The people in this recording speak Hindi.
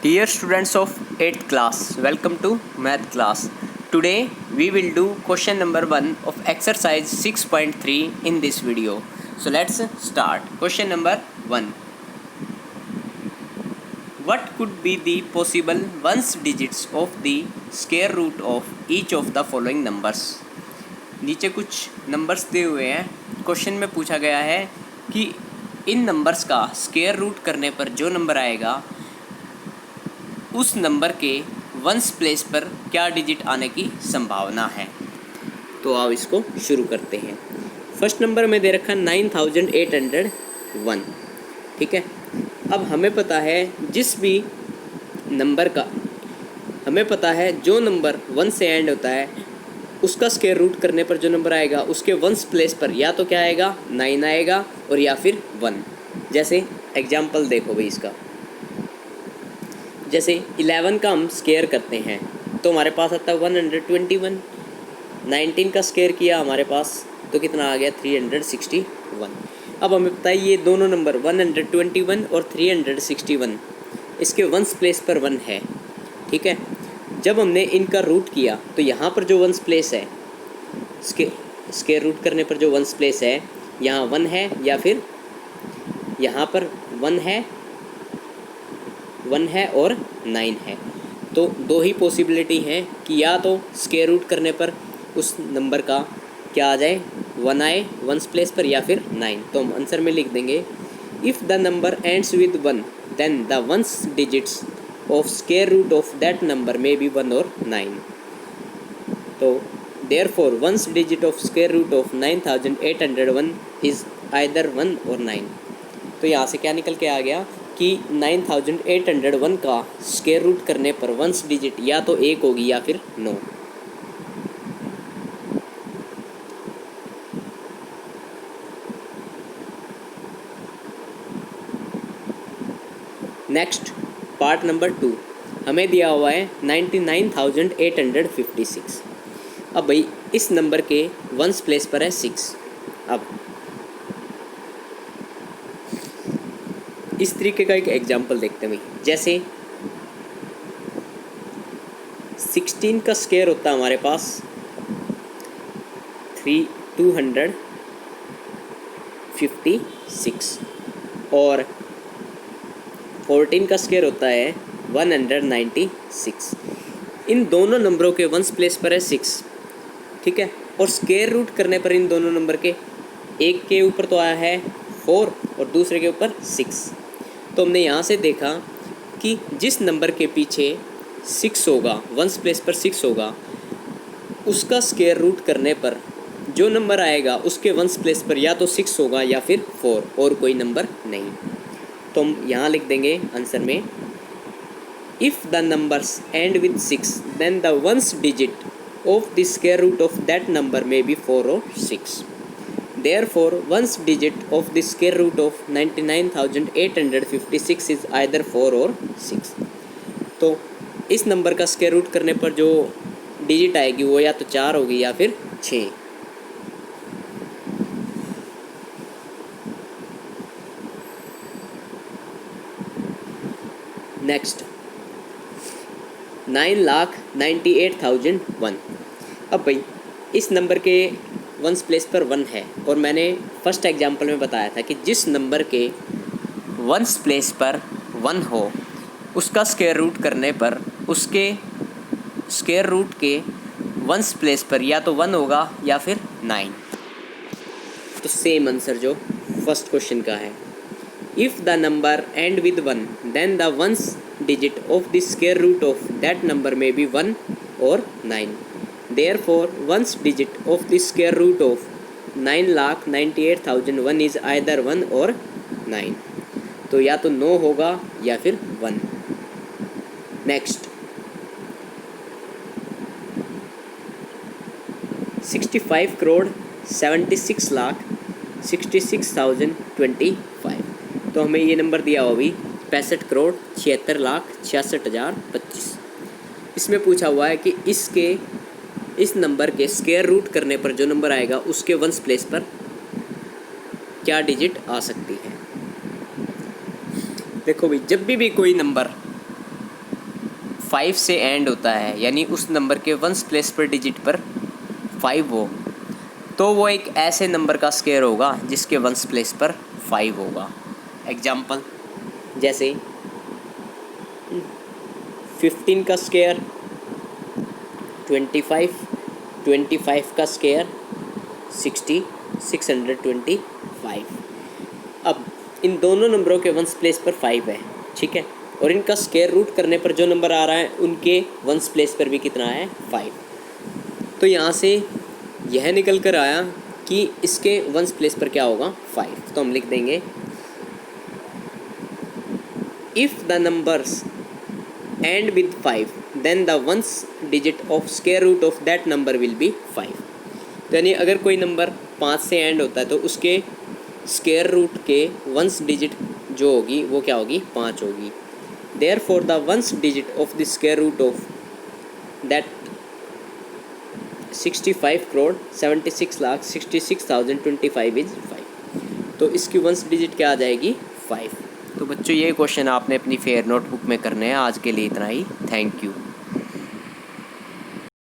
Dear students of 8th class, welcome to math class. Today we will do question number 1 of exercise 6.3 in this video. So let's start. Question number 1. What could be the possible ones digits of the square root of each of the following numbers? नीचे कुछ नंबर्स दिए हुए हैं. क्वेश्चन में पूछा गया है कि इन नंबर्स का स्क्वायर रूट करने पर जो नंबर आएगा उस नंबर के वंस प्लेस पर क्या डिजिट आने की संभावना है. तो आओ इसको शुरू करते हैं. फर्स्ट नंबर में दे रखा 9801. ठीक है. अब हमें पता है जिस भी नंबर का हमें पता है जो नंबर 1 से एंड होता है उसका स्क्वायर रूट करने पर जो नंबर आएगा उसके वंस प्लेस पर या तो क्या आएगा 9 आएगा और या फिर 1. जैसे एग्जाम्पल देखो भाई इसका. जैसे 11 का हम स्क्वायर करते हैं तो हमारे पास आता है 121. 19 का स्क्वायर किया हमारे पास तो कितना आ गया 361. अब हमें पता है ये दोनों नंबर 121 और 361 इसके वंस प्लेस पर 1 है. ठीक है. जब हमने इनका रूट किया तो यहाँ पर जो वंस प्लेस है स्क्वायर रूट करने पर जो वंस प्लेस है यहाँ 1 है या फिर यहाँ पर 1 है और 9 है. तो दो ही पॉसिबिलिटी हैं कि या तो स्क्वायर रूट करने पर उस नंबर का क्या आ जाए 1 आए वंस प्लेस पर या फिर 9. तो हम आंसर में लिख देंगे if the number ends with 1 then the ones digits of square root of that number may be 1 और 9. तो therefore ones digit of square root of 9801 is either 1 और 9. तो यहाँ से क्या निकल के आ गया कि 9801 का स्क्वायर रूट करने पर वंस डिजिट या तो 1 होगी या फिर 9. नेक्स्ट पार्ट नंबर 2 हमें दिया हुआ है 99,856. अब भाई इस नंबर के वंस प्लेस पर है 6. अब इस तरीके का एक एग्जाम्पल देखते हैं भाई. जैसे 16 का स्क्वायर होता है हमारे पास 256 और 14 का स्क्वायर होता है 196. इन दोनों नंबरों के वंस प्लेस पर है 6. ठीक है. और स्क्वायर रूट करने पर इन दोनों नंबर के एक के ऊपर तो आया है 4 और दूसरे के ऊपर 6. तो हमने यहाँ से देखा कि जिस नंबर के पीछे 6 होगा वंस प्लेस पर 6 होगा उसका स्क्वायर रूट करने पर जो नंबर आएगा उसके वंस प्लेस पर या तो 6 होगा या फिर 4 और कोई नंबर नहीं. तो हम यहाँ लिख देंगे आंसर में if the numbers end with 6 then the ones digit of the square root of that number may be 4 और 6. Therefore, one's digit of the square root of 99,856 is either 4 or 6. तो इस नंबर का स्क्वायर रूट करने पर जो डिजिट आएगी वो या तो 4 होगी या फिर 6. नेक्स्ट 9,98,001. अब भाई इस नंबर के वंस प्लेस पर 1 है और मैंने फर्स्ट एग्जांपल में बताया था कि जिस नंबर के वंस प्लेस पर 1 हो उसका स्क्वायर रूट करने पर उसके स्क्वायर रूट के वंस प्लेस पर या तो 1 होगा या फिर 9. तो सेम आंसर जो फर्स्ट क्वेश्चन का है if the number end with 1 then the ones digit of the square root of that number may be 1 और 9. Therefore, one's digit of the square root of 9,98,001 is either 1 or 9. तो या तो 9 होगा या फिर 1. नेक्स्ट 65,76,66,025. तो हमें ये नंबर दिया हुआ अभी 65,76,66,025. इसमें पूछा हुआ है कि इस नंबर के स्क्वायर रूट करने पर जो नंबर आएगा उसके वंस प्लेस पर क्या डिजिट आ सकती है. देखो भाई जब भी कोई नंबर 5 से एंड होता है, यानी उस नंबर के वंस प्लेस पर डिजिट पर 5 हो, तो वो एक ऐसे नंबर का स्क्वायर होगा जिसके वंस प्लेस पर 5 होगा। एग्जाम्पल जैसे 15 का स्क्वायर 25, 25 का स्क्वायर 60, 625। अब इन दोनों नंबरों के वंस प्लेस पर 5 है, ठीक है, और इनका स्क्वायर रूट करने पर जो नंबर आ रहा है उनके वंस प्लेस पर भी कितना है 5। तो यहाँ से यह निकल कर आया कि इसके वंस प्लेस पर क्या होगा 5। तो हम लिख देंगे if the numbers end with 5 then the ones digit of square root of that number will be 5। तो यानी अगर कोई नंबर 5 से एंड होता है तो उसके स्क्वायर रूट के वंस डिजिट जो होगी वो क्या होगी 5 होगी। Therefore the ones digit of the square root of that 65,76,66,025 is 5। तो इसकी वंस डिजिट क्या आ जाएगी 5। तो बच्चों ये क्वेश्चन आपने अपनी फेयर नोटबुक में करने हैं। आज के लिए इतना ही। Thank you.